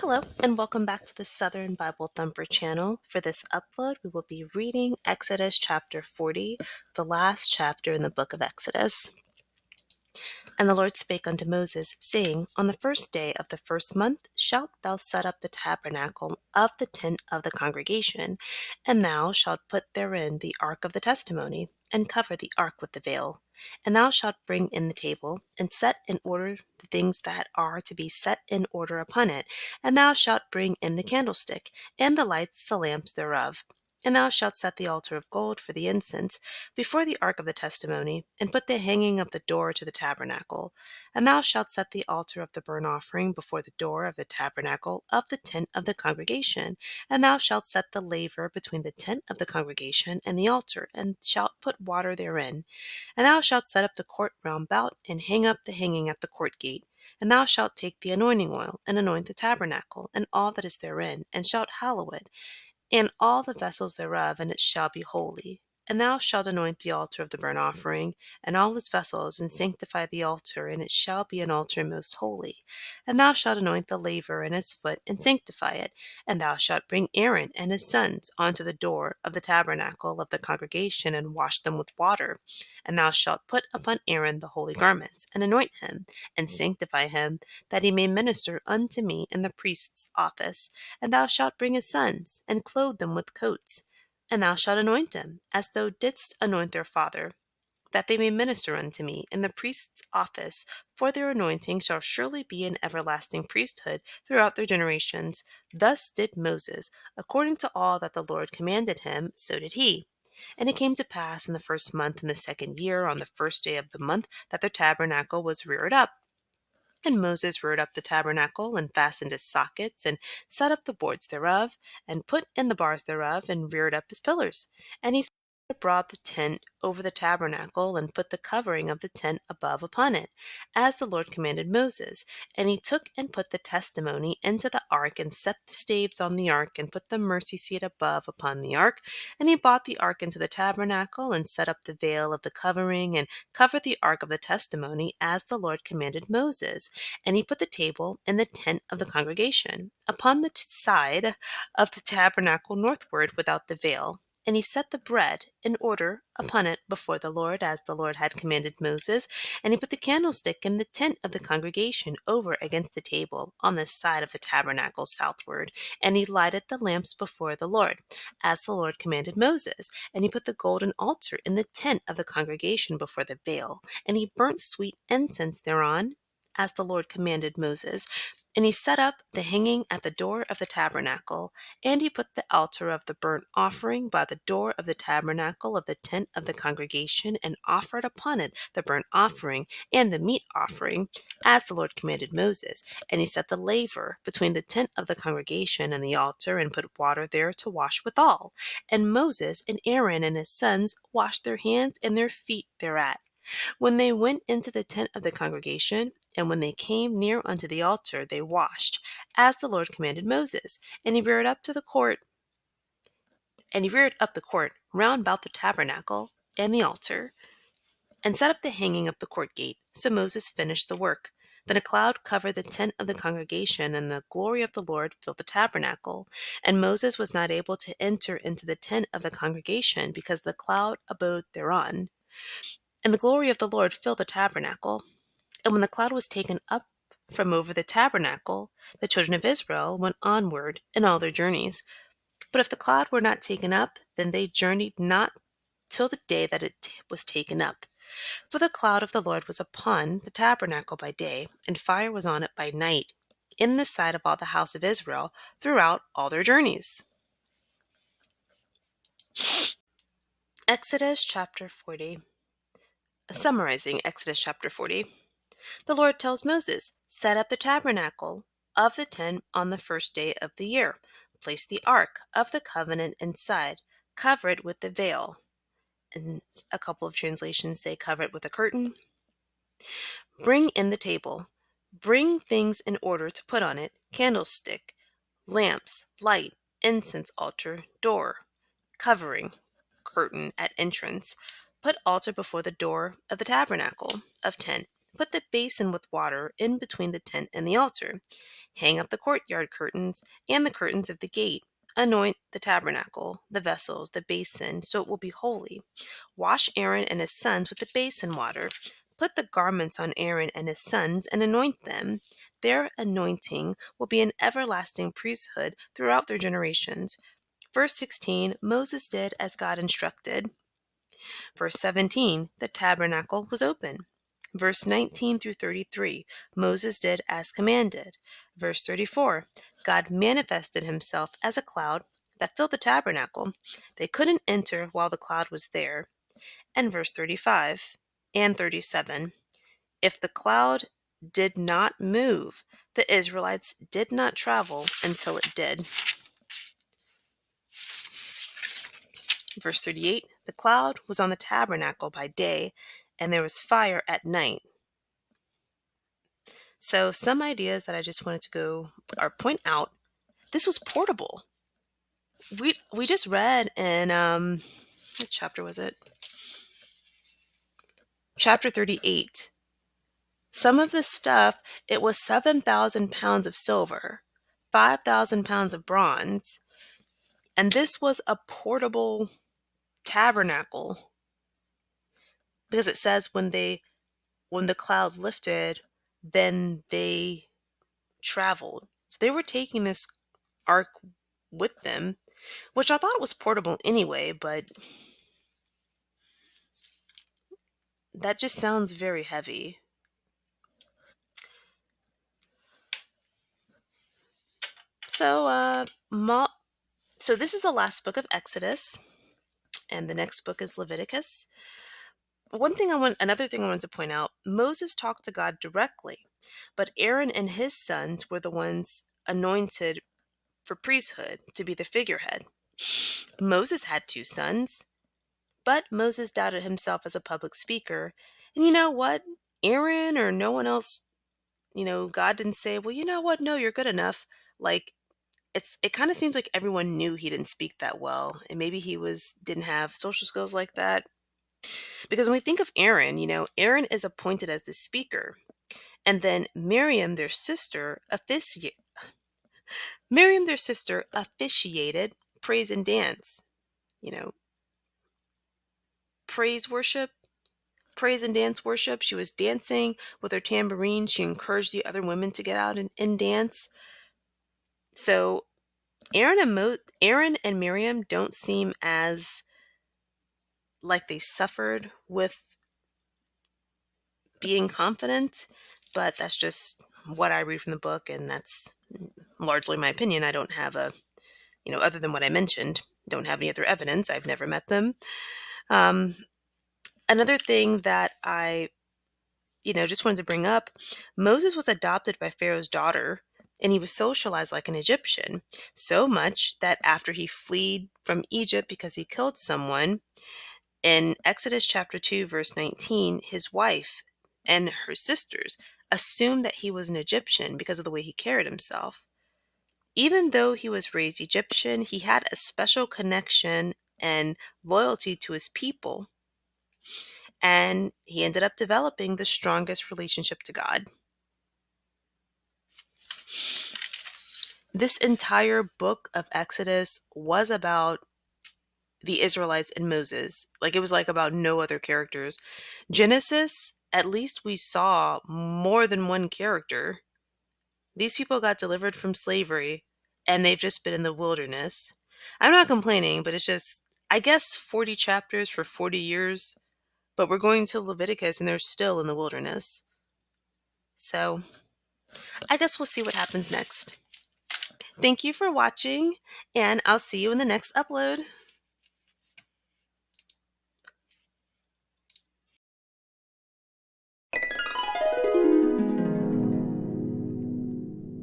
Hello, and welcome back to the Southern Bible Thumper channel. For this upload, we will be reading Exodus chapter 40, the last chapter in the book of Exodus. And the Lord spake unto Moses, saying, On the first day of the first month shalt thou set up the tabernacle of the tent of the congregation, and thou shalt put therein the ark of the testimony, and cover the ark with the veil. And thou shalt bring in the table, and set in order the things that are to be set in order upon it. And thou shalt bring in the candlestick, and the lights, the lamps thereof. And thou shalt set the altar of gold for the incense before the ark of the testimony, and put the hanging of the door to the tabernacle. And thou shalt set the altar of the burnt offering before the door of the tabernacle of the tent of the congregation. And thou shalt set the laver between the tent of the congregation and the altar, and shalt put water therein. And thou shalt set up the court round about, and hang up the hanging at the court gate. And thou shalt take the anointing oil, and anoint the tabernacle, and all that is therein, and shalt hallow it, and all the vessels thereof, and it shall be holy. And thou shalt anoint the altar of the burnt offering, and all its vessels, and sanctify the altar, and it shall be an altar most holy. And thou shalt anoint the laver and its foot, and sanctify it. And thou shalt bring Aaron and his sons unto the door of the tabernacle of the congregation, and wash them with water. And thou shalt put upon Aaron the holy garments, and anoint him, and sanctify him, that he may minister unto me in the priest's office. And thou shalt bring his sons, and clothe them with coats. And thou shalt anoint them, as thou didst anoint their father, that they may minister unto me in the priest's office, for their anointing shall surely be an everlasting priesthood throughout their generations. Thus did Moses, according to all that the Lord commanded him, so did he. And it came to pass in the first month in the second year, on the first day of the month, that the tabernacle was reared up. And Moses reared up the tabernacle, and fastened his sockets, and set up the boards thereof, and put in the bars thereof, and reared up his pillars. And he spread abroad the tent over the tabernacle, and put the covering of the tent above upon it, as the Lord commanded Moses. And he took and put the testimony into the ark, and set the staves on the ark, and put the mercy seat above upon the ark. And he brought the ark into the tabernacle, and set up the veil of the covering, and covered the ark of the testimony, as the Lord commanded Moses. And he put the table in the tent of the congregation, upon the side of the tabernacle northward without the veil. And he set the bread in order upon it before the Lord, as the Lord had commanded Moses. And he put the candlestick in the tent of the congregation over against the table, on the side of the tabernacle southward. And he lighted the lamps before the Lord, as the Lord commanded Moses. And he put the golden altar in the tent of the congregation before the veil. And he burnt sweet incense thereon, as the Lord commanded Moses. And he set up the hanging at the door of the tabernacle. And he put the altar of the burnt offering by the door of the tabernacle of the tent of the congregation, and offered upon it the burnt offering and the meat offering, as the Lord commanded Moses. And he set the laver between the tent of the congregation and the altar, and put water there to wash withal. And Moses and Aaron and his sons washed their hands and their feet thereat, when they went into the tent of the congregation. And when they came near unto the altar, they washed, as the Lord commanded Moses. And he reared up the court round about the tabernacle and the altar, and set up the hanging of the court gate. So Moses finished the work. Then a cloud covered the tent of the congregation, and the glory of the Lord filled the tabernacle. And Moses was not able to enter into the tent of the congregation, because the cloud abode thereon. And the glory of the Lord filled the tabernacle. And when the cloud was taken up from over the tabernacle, the children of Israel went onward in all their journeys. But if the cloud were not taken up, then they journeyed not till the day that it was taken up. For the cloud of the Lord was upon the tabernacle by day, and fire was on it by night, in the sight of all the house of Israel throughout all their journeys. Exodus chapter 40. Summarizing Exodus chapter 40. The Lord tells Moses, set up the tabernacle of the tent on the first day of the year. Place the ark of the covenant inside. Cover it with the veil. And a couple of translations say cover it with a curtain. Bring in the table. Bring things in order to put on it: candlestick, lamps, light, incense altar, door, covering, curtain at entrance. Put altar before the door of the tabernacle of tent. Put the basin with water in between the tent and the altar. Hang up the courtyard curtains and the curtains of the gate. Anoint the tabernacle, the vessels, the basin, so it will be holy. Wash Aaron and his sons with the basin water. Put the garments on Aaron and his sons and anoint them. Their anointing will be an everlasting priesthood throughout their generations. Verse 16, Moses did as God instructed. Verse 17, the tabernacle was open. Verse 19 through 33, Moses did as commanded. Verse 34, God manifested himself as a cloud that filled the tabernacle. They couldn't enter while the cloud was there. And verse 35 and 37, if the cloud did not move, the Israelites did not travel until it did. Verse 38, the cloud was on the tabernacle by day, and there was fire at night. So some ideas that I just wanted to go or point out. This was portable. We just read in what chapter was it? Chapter 38. Some of the stuff, it was 7,000 pounds of silver, 5,000 pounds of bronze, and this was a portable tabernacle because it says when the cloud lifted, then they traveled. So they were taking this ark with them, which I thought was portable anyway, but that just sounds very heavy. So, so this is the last book of Exodus, and the next book is Leviticus. Another thing I wanted to point out, Moses talked to God directly, but Aaron and his sons were the ones anointed for priesthood to be the figurehead. Moses had two sons, but Moses doubted himself as a public speaker. And you know what? Aaron or no one else, God didn't say, well, you know what? No, you're good enough. Like, it kind of seems like everyone knew he didn't speak that well, and maybe he didn't have social skills like that. Because when we think of Aaron, Aaron is appointed as the speaker, and then Miriam, their sister, officiated praise and dance. You know, praise worship, praise and dance worship. She was dancing with her tambourine. She encouraged the other women to get out and dance. So Aaron and Miriam don't seem as like they suffered with being confident, but that's just what I read from the book, and that's largely my opinion. I don't have other than what I mentioned, don't have any other evidence. I've never met them. Um, Another thing that I, just wanted to bring up, Moses was adopted by Pharaoh's daughter, and he was socialized like an Egyptian, so much that after he fled from Egypt because he killed someone, in Exodus chapter 2, verse 19, his wife and her sisters assumed that he was an Egyptian because of the way he carried himself. Even though he was raised Egyptian, he had a special connection and loyalty to his people, and he ended up developing the strongest relationship to God. This entire book of Exodus was about the Israelites and Moses. Like, it was like about no other characters. Genesis, at least we saw more than one character. These people got delivered from slavery and they've just been in the wilderness. I'm not complaining, but it's just, I guess 40 chapters for 40 years, but we're going to Leviticus and they're still in the wilderness. So I guess we'll see what happens next. Thank you for watching, and I'll see you in the next upload.